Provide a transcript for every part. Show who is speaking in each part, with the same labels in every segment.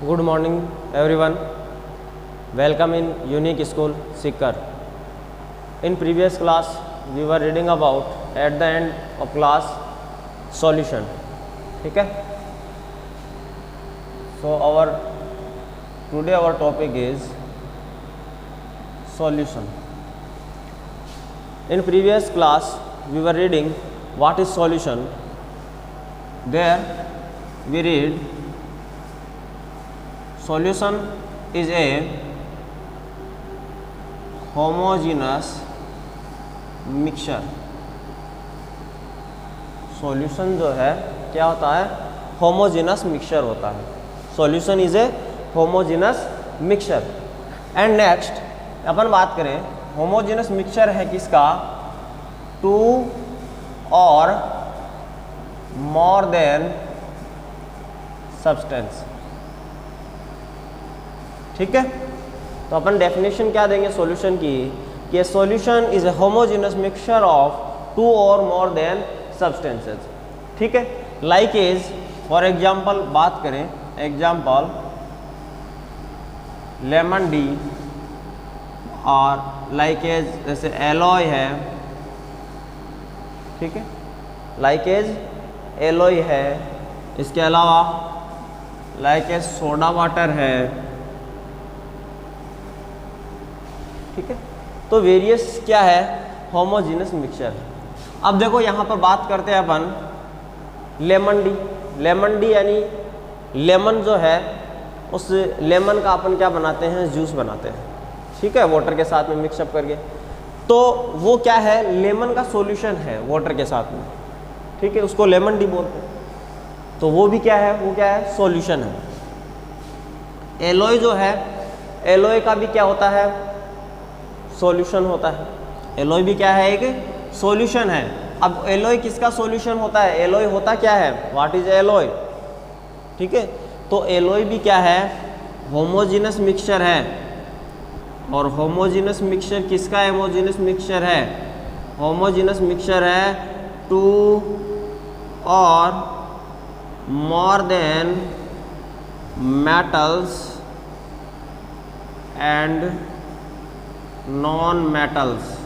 Speaker 1: Good morning everyone. Welcome in Unique School Sikar. In previous class we were reading about at the end of class solution. ठीक है. So today our topic is solution. In previous class we were reading what is solution. There we read solution is a homogeneous mixture. Solution जो है क्या होता है, homogeneous mixture होता है. Solution is a homogeneous mixture. And next अपन बात करें, होमोजेनस मिक्सचर है किसका, टू और मोर देन सब्सटेंस. ठीक है. तो अपन डेफिनेशन क्या देंगे सॉल्यूशन की, कि solution is a homogeneous mixture of two और मोर देन सब्सटेंसेस. ठीक है. लाइक इज फॉर एग्जांपल बात करें, एग्जांपल लेमन डी, और लाइक एज जैसे एलॉय है. ठीक है. लाइक एज एलॉय है. इसके अलावा लाइक एज सोडा वाटर है. ठीक है. तो वेरियस क्या है, होमोजेनस मिक्सचर. अब देखो यहाँ पर बात करते हैं अपन लेमन डी. लेमन डी यानी लेमन जो है, उस लेमन का अपन क्या बनाते हैं, जूस बनाते हैं. ठीक है. वाटर के साथ में मिक्सअप करके. तो वो क्या है, लेमन का सॉल्यूशन है वाटर के साथ में. ठीक है. उसको लेमन डी बोलते हैं. तो वो भी क्या है, वो क्या है, सॉल्यूशन है. एलॉय जो है, एलॉय का भी क्या होता है, सॉल्यूशन होता है. एलॉय भी क्या है, एक सॉल्यूशन है. अब एलॉय किसका सॉल्यूशन होता है, एलॉय होता क्या है, व्हाट इज एलॉय. ठीक है. तो एलॉय भी क्या है, होमोजेनस मिक्सचर है. और होमोजेनस मिक्सचर किसका होमोजेनस मिक्सचर है, होमोजेनस मिक्सचर है टू और more than metals and non metals.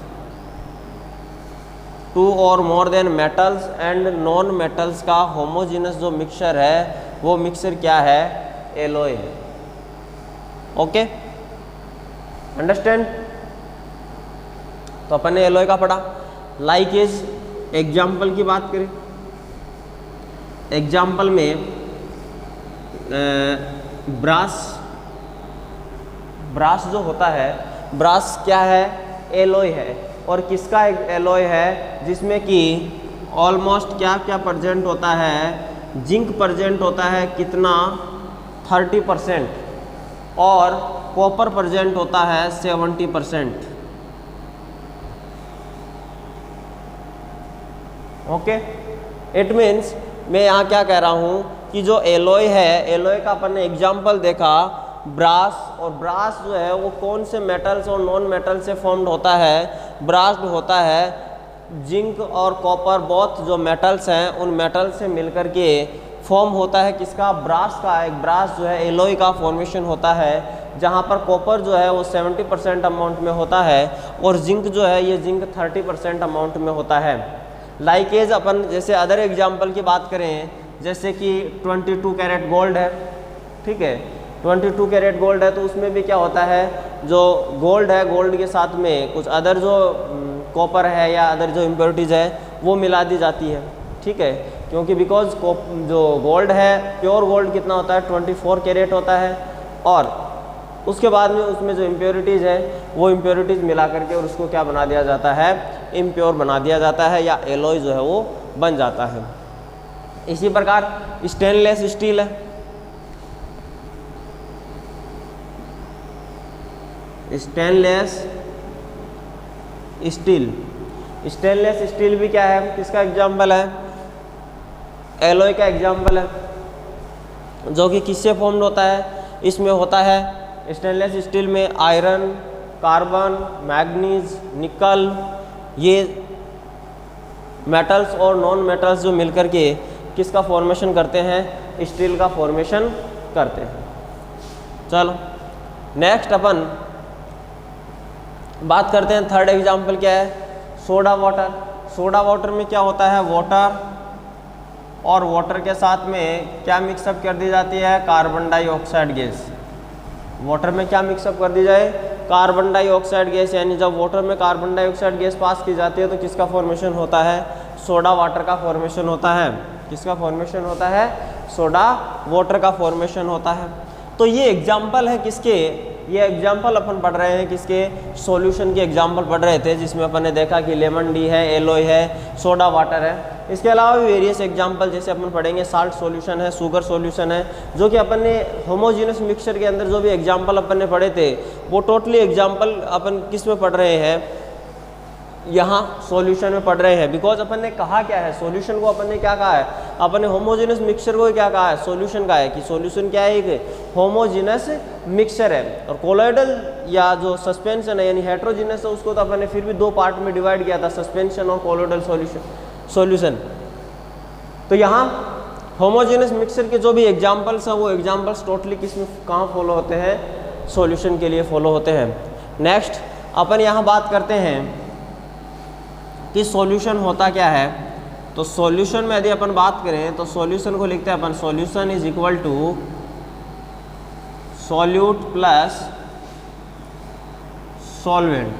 Speaker 1: Two और more than metals and non metals का होमोजेनस जो मिक्सचर है, वो मिक्सचर क्या है, एलॉय है. Okay, understand. तो अपन ने एलॉय का पढ़ा. लाइक इज एग्जाम्पल की बात करें, एग्जाम्पल में ब्रास जो होता है, ब्रास क्या है, एलॉय है. और किसका एलॉय है, जिसमें कि ऑलमोस्ट क्या क्या प्रेजेंट होता है, जिंक प्रेजेंट होता है कितना, 30%, और कॉपर प्रेजेंट होता है 70%. ओके. इट मीन्स मैं यहाँ क्या कह रहा हूँ कि जो एलॉय है, एलॉय का अपन ने एग्जाम्पल देखा ब्रास. और ब्रास जो है वो कौन से मेटल्स और नॉन मेटल से फॉर्म्ड होता है, ब्रास होता है जिंक और कॉपर, बोथ जो मेटल्स हैं उन मेटल से मिलकर के फॉर्म होता है किसका, ब्रास का. एक ब्रास जो है एलॉय का फॉर्मेशन होता है, जहाँ पर कॉपर जो है वो 70% अमाउंट में होता है, और जिंक जो है ये जिंक 30% अमाउंट में होता है. लाइक एज अपन जैसे अदर एग्जाम्पल की बात करें, जैसे कि 22 कैरेट गोल्ड है. ठीक है. 22 कैरेट गोल्ड है, तो उसमें भी क्या होता है, जो गोल्ड है, गोल्ड के साथ में कुछ अदर जो कॉपर है या अदर जो इम्प्योरिटीज़ है वो मिला दी जाती है. ठीक है. क्योंकि बिकॉज जो गोल्ड है, प्योर गोल्ड कितना होता है, 24 कैरेट होता है, और उसके बाद में उसमें जो इम्प्योरिटीज़ है वो इम्प्योरिटीज़ मिला करके और उसको क्या बना दिया जाता है, इम्प्योर बना दिया जाता है, या एलॉय जो है वो बन जाता है. इसी प्रकार स्टेनलेस स्टील है. स्टेनलेस स्टील, स्टेनलेस स्टील भी क्या है, किसका एग्जाम्पल है, एलॉय का एग्जाम्पल है, जो कि किससे फॉर्म्ड होता है, इसमें होता है स्टेनलेस स्टील में आयरन, कार्बन, मैग्नीज, निकल, ये मेटल्स और नॉन मेटल्स जो मिलकर के किसका फॉर्मेशन करते हैं, स्टील का फॉर्मेशन करते हैं. चलो नेक्स्ट अपन बात करते हैं, थर्ड एग्जाम्पल क्या है, सोडा वाटर। सोडा वाटर में क्या होता है, वाटर और वाटर के साथ में क्या मिक्सअप कर दी जाती है, कार्बन डाइऑक्साइड गैस। वाटर में क्या मिक्सअप कर दी जाए, कार्बन डाइऑक्साइड गैस, यानी जब वाटर में कार्बन डाइऑक्साइड गैस पास की जाती है तो किसका फॉर्मेशन होता है, सोडा वाटर का फॉर्मेशन होता है। किसका फॉर्मेशन होता है, सोडा वाटर का फॉर्मेशन होता है। तो ये एग्जाम्पल है किसके, ये एग्जाम्पल अपन पढ़ रहे हैं किसके, सॉल्यूशन के एग्जाम्पल पढ़ रहे थे, जिसमें अपन ने देखा कि लेमन डी है, एलोय है, सोडा वाटर है। इसके अलावा भी वेरियस एग्जाम्पल जैसे अपन पढ़ेंगे, साल्ट सॉल्यूशन है, शुगर सॉल्यूशन है, जो कि अपन ने होमोजीनस मिक्सचर के अंदर जो भी एग्जाम्पल अपन ने पढ़े थे वो टोटली एग्जाम्पल अपन किस में पढ़ रहे हैं, यहाँ सॉल्यूशन में पढ़ रहे हैं। बिकॉज अपन ने कहा क्या है, सॉल्यूशन को अपन ने क्या कहा है, अपन ने होमोजीनस मिक्सचर को क्या कहा है, सॉल्यूशन का है कि सॉल्यूशन क्या है, एक होमोजीनस मिक्सचर है। और कोलॉइडल या जो सस्पेंशन है यानी हेट्रोजीनस है, उसको तो अपन ने फिर भी दो पार्ट में डिवाइड किया था, सस्पेंशन और कोलॉइडल सॉल्यूशन। तो यहाँ होमोजीनस मिक्सचर के जो भी एग्जाम्पल्स हैं वो एग्जाम्पल्स टोटली किस में कहाँ फॉलो होते हैं, सॉल्यूशन के लिए फॉलो होते हैं। नेक्स्ट अपन यहाँ बात करते हैं कि सॉल्यूशन होता क्या है। तो सॉल्यूशन में यदि अपन बात करें तो सॉल्यूशन को लिखते हैं अपन, solution is equal to solute plus solvent.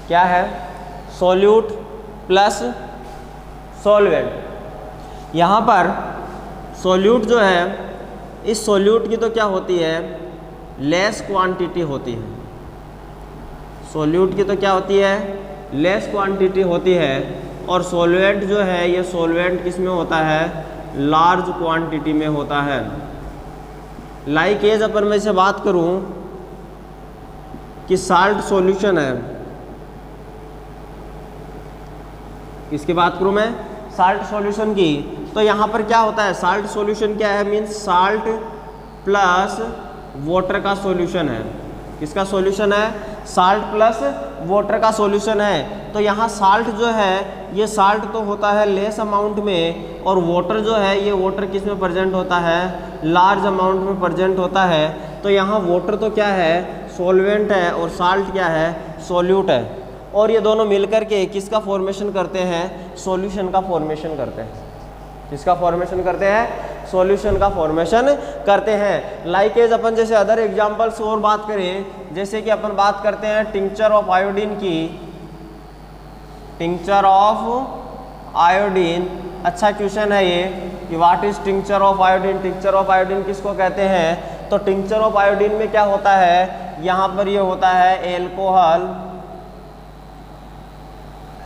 Speaker 1: क्या है, सॉल्यूट प्लस सॉल्वेंट। यहाँ पर सॉल्यूट जो है, इस सॉल्यूट की तो क्या होती है, लेस क्वांटिटी होती है। सॉल्यूट की तो क्या होती है, लेस क्वांटिटी होती है। और सॉल्वेंट जो है, ये सॉल्वेंट किस में होता है, लार्ज क्वांटिटी में होता है। लाइक एज अपन मैं से बात करूं कि साल्ट सॉल्यूशन है, किसकी बात करूं मैं, साल्ट सॉल्यूशन की। तो यहाँ पर क्या होता है, साल्ट सॉल्यूशन क्या है, मीन्स साल्ट प्लस वाटर का सॉल्यूशन है। किसका सॉल्यूशन है, साल्ट प्लस वाटर का सॉल्यूशन है। तो यहाँ साल्ट जो है, ये साल्ट तो होता है लेस अमाउंट में, और वाटर जो है ये वाटर किस में प्रेजेंट होता है, लार्ज अमाउंट में प्रेजेंट होता है। तो यहाँ वाटर तो क्या है, सॉल्वेंट है, और साल्ट क्या है, सॉल्यूट है। और ये दोनों मिलकर के किसका फॉर्मेशन करते हैं, सॉल्यूशन का फॉर्मेशन करते हैं। किसका फॉर्मेशन करते हैं, सॉल्यूशन का फॉर्मेशन करते हैं। लाइक एज अपन जैसे अदर एग्जांपल्स और बात करें, जैसे कि अपन बात करते हैं टिंचर ऑफ आयोडीन की, टिंचर ऑफ आयोडीन। अच्छा क्वेश्चन है ये कि what is tincture of iodine, tincture of iodine किसको कहते हैं। तो टिंचर ऑफ आयोडीन में क्या होता है, यहाँ पर ये होता है एल्कोहल,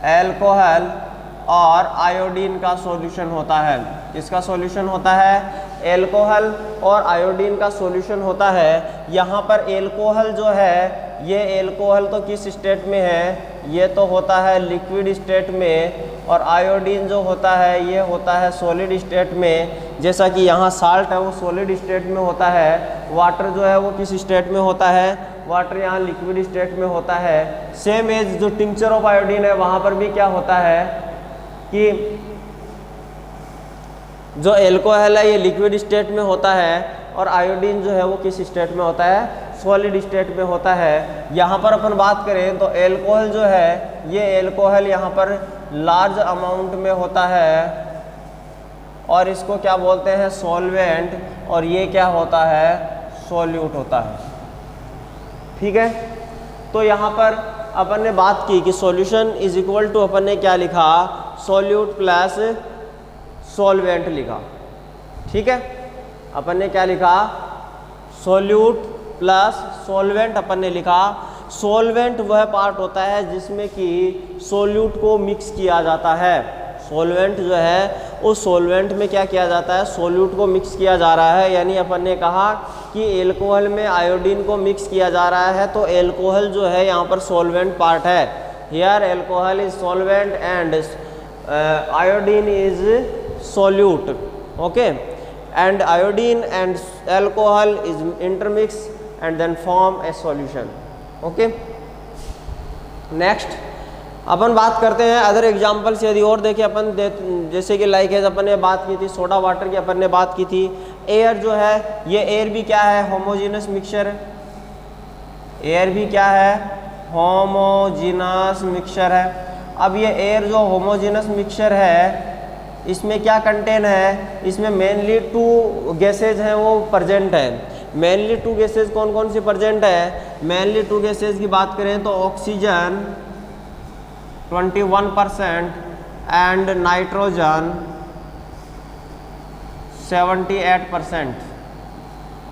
Speaker 1: एल्कोहल और आयोडीन का सॉल्यूशन होता है। किसका सॉल्यूशन होता है, एल्कोहल और आयोडीन का सॉल्यूशन होता है। यहाँ पर एल्कोहल जो है, ये एल्कोहल तो किस स्टेट में है, ये तो होता है लिक्विड स्टेट में, और आयोडीन जो होता है ये होता है सॉलिड स्टेट में। जैसा कि यहाँ साल्ट है वो सॉलिड स्टेट में होता है, वाटर जो है वो किस स्टेट में होता है, वाटर यहाँ लिक्विड स्टेट में होता है। सेम एज जो टिंचर ऑफ आयोडीन है, वहाँ पर भी क्या होता है कि जो एल्कोहल है ये लिक्विड स्टेट में होता है, और आयोडीन जो है वो किस स्टेट में होता है, सॉलिड स्टेट में होता है। यहाँ पर अपन बात करें तो एल्कोहल जो है, ये एल्कोहल यहाँ पर लार्ज अमाउंट में होता है, और इसको क्या बोलते हैं, सॉल्वेंट, और ये क्या होता है, सॉल्यूट होता है। ठीक है, तो यहाँ पर अपन ने बात की कि सॉल्यूशन इज इक्वल टू, अपन ने क्या लिखा, सॉल्यूट प्लस सॉल्वेंट लिखा। ठीक है, अपन ने क्या लिखा, सॉल्यूट प्लस सॉल्वेंट अपन ने लिखा। सॉल्वेंट वह पार्ट होता है जिसमें कि सॉल्यूट को मिक्स किया जाता है। सॉल्वेंट जो है उस सॉल्वेंट में क्या किया जाता है, सॉल्यूट को मिक्स किया जा रहा है। यानी अपन ने कहा कि एल्कोहल में आयोडीन को मिक्स किया जा रहा है, तो एल्कोहल जो है यहाँ पर सॉल्वेंट पार्ट है। Here alcohol is solvent and iodine is solute, okay, and iodine and alcohol is intermix and then form a solution, okay। next अपन बात करते हैं अदर एग्जांपल्स, यदि और देखें अपन जैसे कि लाइक है अपन ने बात की थी सोडा वाटर की, अपन ने बात की थी एयर जो है ये एयर भी क्या है, होमोजीनस मिक्सचर है। एयर भी क्या है, होमोजीनस मिक्सचर है। अब ये एयर जो होमोजीनस मिक्सचर है इसमें क्या कंटेन है, इसमें मेनली 2 गैसेज हैं वो प्रेजेंट है। मेनली 2 गैसेज कौन कौन सी प्रेजेंट है, मेनली 2 गैसेज की बात करें तो oxygen 21% and nitrogen 78%।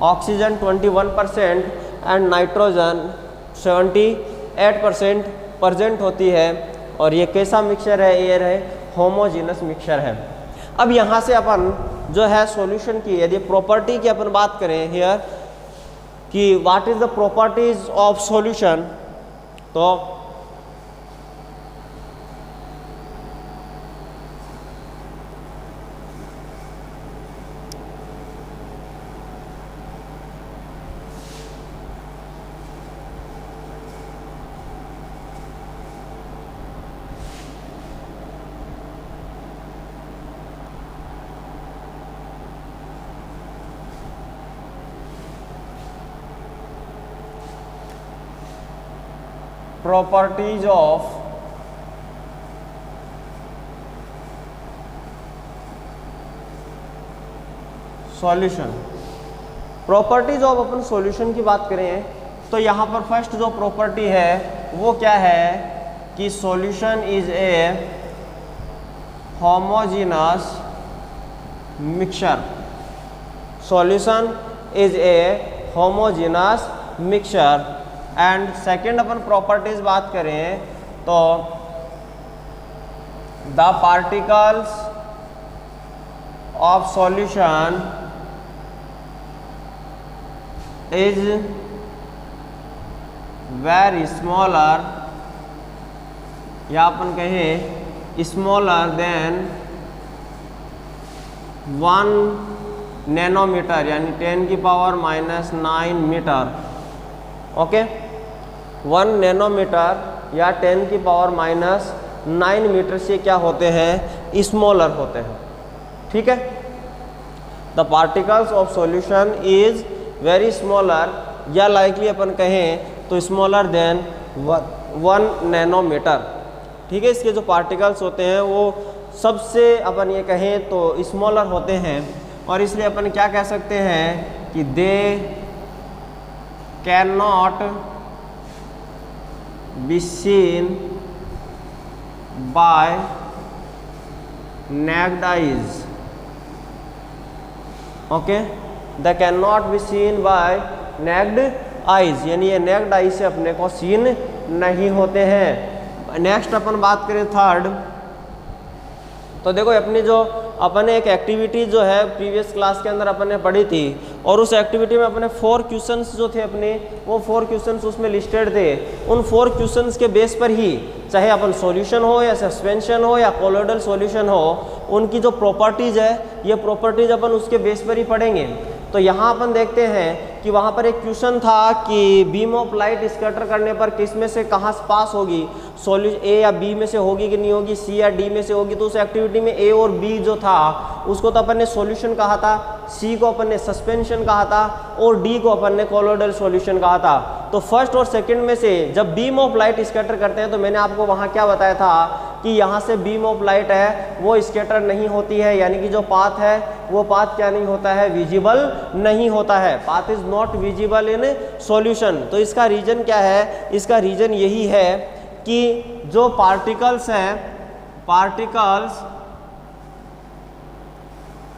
Speaker 1: Oxygen 21% and nitrogen 78% present होती है। और ये कैसा मिक्सचर है, एयर है, होमोजीनस मिक्सचर है। अब यहाँ से अपन जो है सॉल्यूशन की यदि प्रॉपर्टी की अपन बात करें हियर कि what is the properties of solution, तो properties of solution. Properties of upon solution की बात करें तो यहाँ पर फर्स्ट जो प्रॉपर्टी है वो क्या है कि solution is A homogeneous mixture. Solution is A homogeneous mixture. And second upon properties बात करें तो the particles of solution is very smaller, या अपन कहें स्मॉलर देन 1 नैनोमीटर यानी 10⁻⁹ मीटर। ओके, 1 नैनोमीटर या 10⁻⁹ मीटर से क्या होते हैं, स्मॉलर होते हैं। ठीक है, the particles of solution is very smaller, या लाइकली अपन कहें तो स्मॉलर देन 1 नैनोमीटर। ठीक है, इसके जो पार्टिकल्स होते हैं वो सबसे अपन ये कहें तो स्मॉलर होते हैं, और इसलिए अपन क्या कह सकते हैं कि they can not be seen by naked eyes। Okay, the can not be seen by naked eyes, यानी ये naked eye से अपने को सीन नहीं होते हैं। नेक्स्ट अपन बात करें थर्ड, तो देखो अपनी जो अपन एक एक्टिविटी जो है प्रीवियस क्लास के अंदर अपन ने पढ़ी थी, और उस एक्टिविटी में अपने 4 क्वेश्चंस जो थे अपने, वो 4 क्वेश्चंस उसमें लिस्टेड थे। उन 4 क्वेश्चंस के बेस पर ही चाहे अपन सॉल्यूशन हो या सस्पेंशन हो या कोलोइडल सॉल्यूशन हो, उनकी जो प्रॉपर्टीज है ये प्रॉपर्टीज अपन उसके बेस पर ही पढ़ेंगे। तो यहाँ अपन देखते हैं कि वहाँ पर एक क्वेश्चन था कि बीम ऑफ लाइट स्कैटर करने पर किस में से कहाँ पास होगी, सॉल्यूशन ए या बी में से होगी कि नहीं होगी, सी या डी में से होगी। तो उस एक्टिविटी में ए और बी जो था उसको तो अपन ने सॉल्यूशन कहा था, सी को अपन ने सस्पेंशन कहा था, और डी को अपन ने कोलोइडल सॉल्यूशन कहा था। तो फर्स्ट और सेकंड में से जब बीम ऑफ लाइट स्कैटर करते हैं तो मैंने आपको वहाँ क्या बताया था कि यहाँ से बीम ऑफ लाइट है वो स्कैटर नहीं होती है, यानी कि जो पाथ है वो पाथ क्या नहीं होता है, विजिबल नहीं होता है। Path is not visible in solution. तो इसका रीजन क्या है, इसका रीजन यही है कि जो पार्टिकल्स हैं, particles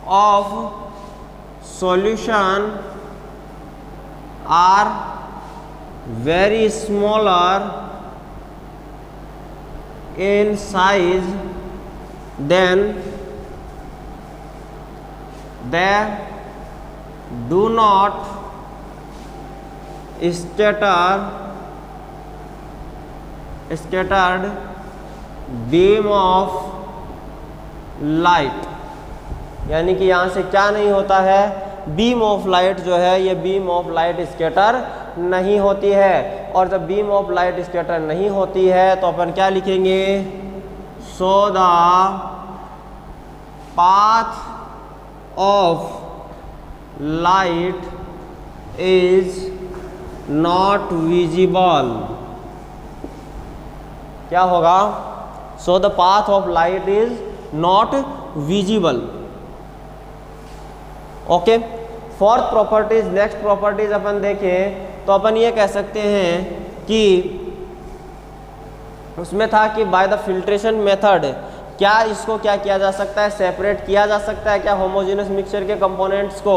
Speaker 1: of solution are very smaller in size then they do not scattered beam of light, यानी कि यहाँ से क्या नहीं होता है, बीम ऑफ लाइट जो है ये बीम ऑफ लाइट स्कैटर नहीं होती है। और जब बीम ऑफ लाइट स्कैटर नहीं होती है तो अपन क्या लिखेंगे, so the path of light is not visible, क्या होगा? So the path of light is not visible. Okay, fourth properties, next properties अपन देखें तो अपन ये कह सकते हैं कि उसमें था कि बाय द फिल्ट्रेशन मेथड क्या इसको क्या किया जा सकता है, सेपरेट किया जा सकता है क्या होमोजेनस मिक्सचर के कंपोनेंट्स को।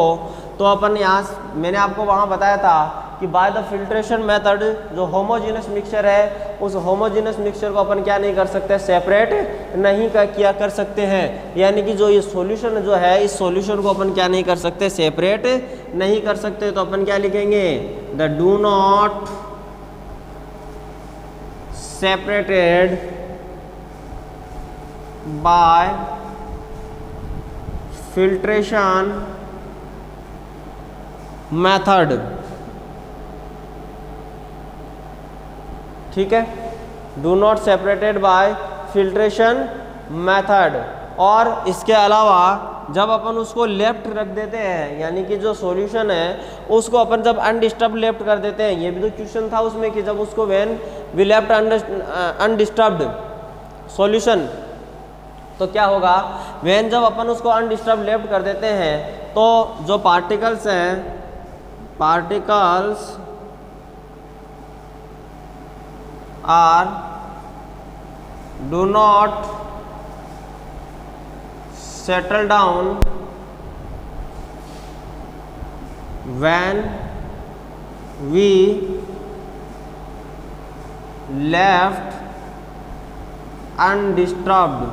Speaker 1: तो अपन यहाँ मैंने आपको वहाँ बताया था कि बाय द फिल्ट्रेशन मेथड जो होमोजेनस मिक्सचर है उस होमोजेनस मिक्सचर को अपन क्या नहीं कर सकते, सेपरेट नहीं किया कर सकते हैं। यानी कि जो ये सॉल्यूशन जो है इस सॉल्यूशन को अपन क्या नहीं कर सकते, सेपरेट नहीं कर सकते। तो अपन क्या लिखेंगे, the do not separated by filtration method. ठीक है, do not separated by filtration method. और इसके अलावा जब अपन उसको लेफ्ट रख देते हैं, यानी कि जो सॉल्यूशन है उसको अपन जब अनडिस्टर्ब लेफ्ट कर देते हैं, ये भी तो क्वेश्चन था उसमें कि जब उसको when we left undisturbed solution, तो क्या होगा, व्हेन जब अपन उसको अनडिस्टर्ब लेफ्ट कर देते हैं तो जो पार्टिकल्स हैं, particles are do not settle down when we left undisturbed।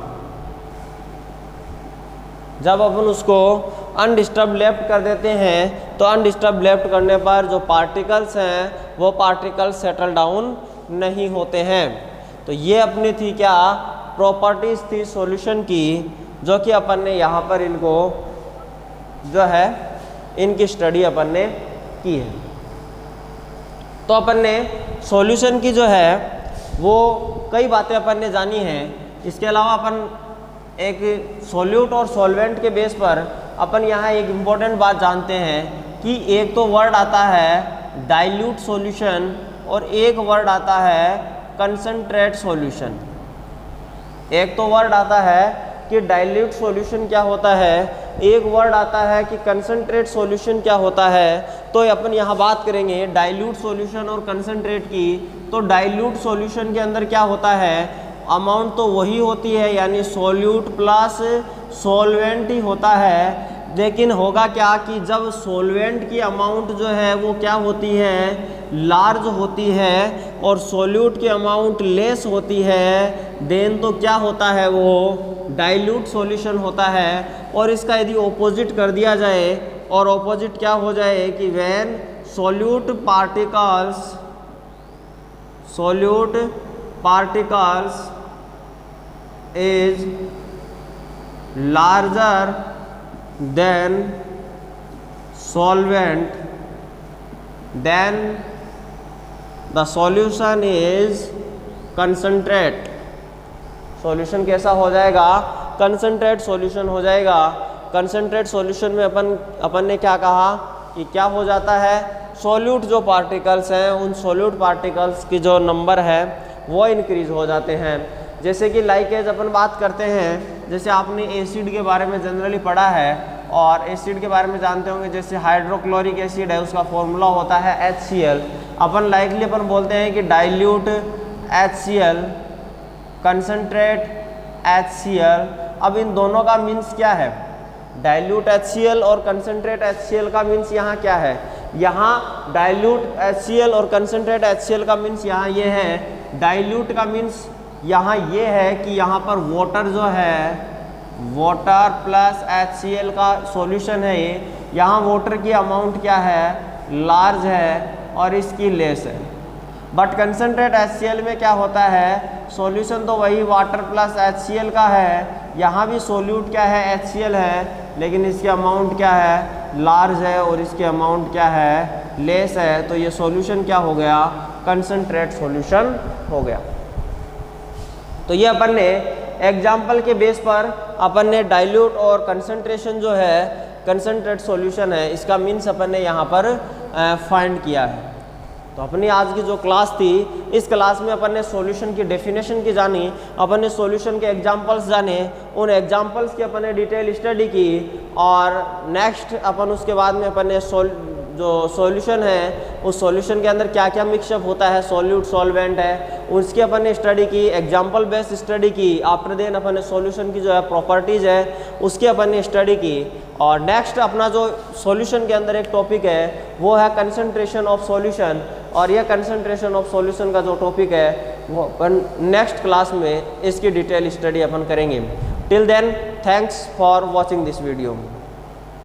Speaker 1: जब अपन उसको अनडिस्टर्ब लेफ्ट कर देते हैं तो अनडिस्टर्ब लेफ्ट करने पर जो पार्टिकल्स हैं वो पार्टिकल्स सेटल डाउन नहीं होते हैं। तो ये अपनी थी क्या, प्रॉपर्टीज़ थी सॉल्यूशन की, जो कि अपन ने यहाँ पर इनको जो है इनकी स्टडी अपन ने की है। तो अपन ने सॉल्यूशन की जो है वो कई बातें अपन ने जानी हैं। इसके अलावा अपन एक सॉल्यूट और सॉल्वेंट के बेस पर अपन यहाँ एक इम्पॉर्टेंट बात जानते हैं कि एक तो वर्ड आता है डाइल्यूट सॉल्यूशन और एक वर्ड आता है कंसंट्रेट सॉल्यूशन। एक तो वर्ड आता है कि डाइल्यूट सॉल्यूशन क्या होता है, एक वर्ड आता है कि कंसंट्रेट सॉल्यूशन क्या होता है। तो अपन यहाँ बात करेंगे डाइल्यूट सॉल्यूशन और कंसंट्रेट की। तो डाइल्यूट सॉल्यूशन के अंदर क्या होता है, अमाउंट तो वही होती है, यानी सॉल्यूट प्लस सॉल्वेंट ही होता है। लेकिन होगा क्या कि जब सॉल्वेंट की अमाउंट जो है वो क्या होती है, लार्ज होती है, और सॉल्यूट की अमाउंट लेस होती है, देन तो क्या होता है, वो डाइल्यूट सॉल्यूशन होता है। और इसका यदि ऑपोजिट कर दिया जाए, और ऑपोजिट क्या हो जाए कि when solute particles is larger than solvent, then the solution is concentrate। Solution कैसा हो जाएगा, कंसंट्रेट सॉल्यूशन हो जाएगा। कंसंट्रेट सॉल्यूशन में अपन ने क्या कहा कि क्या हो जाता है, सॉल्यूट जो पार्टिकल्स हैं उन सॉल्यूट पार्टिकल्स की जो नंबर है वो इंक्रीज हो जाते हैं। जैसे कि लाइकेज अपन बात करते हैं, जैसे आपने एसिड के बारे में जनरली पढ़ा है और एसिड के बारे में जानते होंगे, जैसे हाइड्रोक्लोरिक एसिड है उसका फॉर्मूला होता है HCl। अपन लाइकली अपन बोलते हैं कि डाइल्यूट HCl, कंसंट्रेट HCl। अब इन दोनों का मीन्स क्या है, डाइल्यूट HCl और कंसंट्रेट HCl का मीन्स यहाँ क्या है, यहाँ डाइल्यूट HCl और कंसंट्रेट HCl का मीन्स यहाँ ये है, डाइल्यूट का मीन्स यहाँ ये है कि यहाँ पर वाटर जो है, वाटर प्लस HCl का सॉल्यूशन है ये, यहाँ वाटर की अमाउंट क्या है, लार्ज है और इसकी लेस है। बट कंसंट्रेट HCl में क्या होता है, सॉल्यूशन तो वही वाटर प्लस HCl का है, यहाँ भी सॉल्यूट क्या है, HCl है, लेकिन इसकी अमाउंट क्या है, लार्ज है, और इसकी अमाउंट क्या है, लेस है। तो ये सॉल्यूशन क्या हो गया, कंसंट्रेट सॉल्यूशन हो गया। तो ये अपन ने एग्जाम्पल के बेस पर अपन ने डाइल्यूट और कंसंट्रेशन जो है कंसंट्रेट सॉल्यूशन है, इसका मीन्स अपन ने यहाँ पर फाइंड किया है। तो अपनी आज की जो क्लास थी, इस क्लास में अपन ने सॉल्यूशन की डेफिनेशन की जानी, अपन ने सॉल्यूशन के एग्जांपल्स जाने, उन एग्जांपल्स की अपन ने डिटेल स्टडी की, और नेक्स्ट अपन उसके बाद में अपन ने जो सॉल्यूशन है उस सॉल्यूशन के अंदर क्या क्या मिक्सअप होता है, सॉल्यूट सॉल्वेंट है, उसकी अपन ने स्टडी की, एग्जांपल बेस्ड स्टडी की। आफ्टर देन अपन ने सॉल्यूशन की जो है प्रॉपर्टीज़ है उसकी अपन ने स्टडी की। और नेक्स्ट अपना जो सॉल्यूशन के अंदर एक टॉपिक है वो है कंसंट्रेशन ऑफ सॉल्यूशन, और यह कंसंट्रेशन ऑफ सॉल्यूशन का जो टॉपिक है वो अपन नेक्स्ट क्लास में इसकी डिटेल स्टडी अपन करेंगे। Till then, thanks for watching this video.